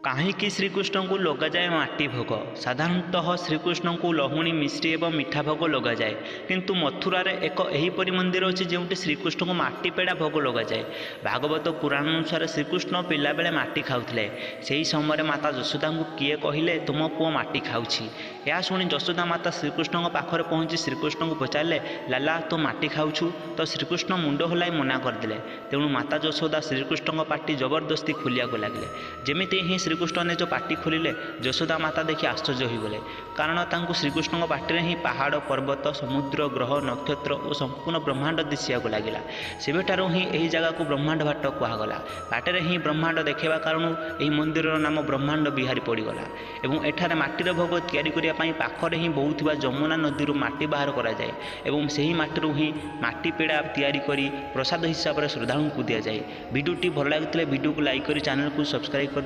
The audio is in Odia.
କାହିଁକି ଶ୍ରୀକୃଷ୍ଣଙ୍କୁ ଲଗାଯାଏ ମାଟି ଭୋଗ? ସାଧାରଣତଃ ଶ୍ରୀକୃଷ୍ଣଙ୍କୁ ଲହୁଣୀ ମିଶ୍ରି ଏବଂ ମିଠା ଭୋଗ ଲଗାଯାଏ, କିନ୍ତୁ ମଥୁରାରେ ଏକ ଏହିପରି ମନ୍ଦିର ଅଛି ଯେଉଁଠି ଶ୍ରୀକୃଷ୍ଣଙ୍କୁ ମାଟି ପେଡ଼ା ଭୋଗ ଲଗାଯାଏ। ଭାଗବତ ପୁରାଣ ଅନୁସାରେ ଶ୍ରୀକୃଷ୍ଣ ପିଲାବେଳେ ମାଟି ଖାଉଥିଲେ। ସେହି ସମୟରେ ମାତା ଯଶୋଦାଙ୍କୁ କିଏ କହିଲେ ତୁମ ପୁଅ ମାଟି ଖାଉଛି। ଏହା ଶୁଣି ଯଶୋଦା ମାତା ଶ୍ରୀକୃଷ୍ଣଙ୍କ ପାଖରେ ପହଞ୍ଚି ଶ୍ରୀକୃଷ୍ଣଙ୍କୁ ପଚାରିଲେ, ଲାଲା ତୁ ମାଟି ଖାଉଛୁ? ତ ଶ୍ରୀକୃଷ୍ଣ ମୁଣ୍ଡ ହଲାଇ ମନା କରିଦେଲେ। ତେଣୁ ମାତା ଯଶୋଦା ଶ୍ରୀକୃଷ୍ଣଙ୍କ ପାଟି ଜବରଦସ୍ତି ଖୋଲିବାକୁ ଲାଗିଲେ। ଯେମିତି ହିଁ ଶ୍ରୀକୃଷ୍ଣ ନିଜ ପାଟି ଖୋଲିଲେ, ଯଶୋଦା ମାତା ଦେଖି ଆଶ୍ଚର୍ଯ୍ୟ ହୋଇଗଲେ, କାରଣ ତାଙ୍କୁ ଶ୍ରୀକୃଷ୍ଣଙ୍କ ପାଟିରେ ହିଁ ପାହାଡ଼, ପର୍ବତ, ସମୁଦ୍ର, ଗ୍ରହ, ନକ୍ଷତ୍ର ଓ ସମ୍ପୂର୍ଣ୍ଣ ବ୍ରହ୍ମାଣ୍ଡ ଦିଶିବାକୁ ଲାଗିଲା। ସେବେଠାରୁ ହିଁ ଏହି ଜାଗାକୁ ବ୍ରହ୍ମାଣ୍ଡ ଭାଟ କୁହାଗଲା। ପାଟିରେ ହିଁ ବ୍ରହ୍ମାଣ୍ଡ ଦେଖାଇବା କାରଣରୁ ଏହି ମନ୍ଦିରର ନାମ ବ୍ରହ୍ମାଣ୍ଡ ବିହାରୀ ପଡ଼ିଗଲା। ଏବଂ ଏଠାରେ ମାଟିର ଭୋଗ ତିଆରି କରିବା ପାଇଁ ପାଖରେ ହିଁ ବହୁଥିବା ଯମୁନା ନଦୀରୁ ମାଟି ବାହାର କରାଯାଏ ଏବଂ ସେହି ମାଟିରୁ ହିଁ ମାଟି ପେଡ଼ା ତିଆରି କରି ପ୍ରସାଦ ହିସାବରେ ଶ୍ରଦ୍ଧାଳୁଙ୍କୁ ଦିଆଯାଏ। ଭିଡ଼ିଓଟି ଭଲ ଲାଗିଥିଲେ ଭିଡ଼ିଓକୁ ଲାଇକ୍ କରି ଚ୍ୟାନେଲକୁ ସବସ୍କ୍ରାଇବ୍ କରି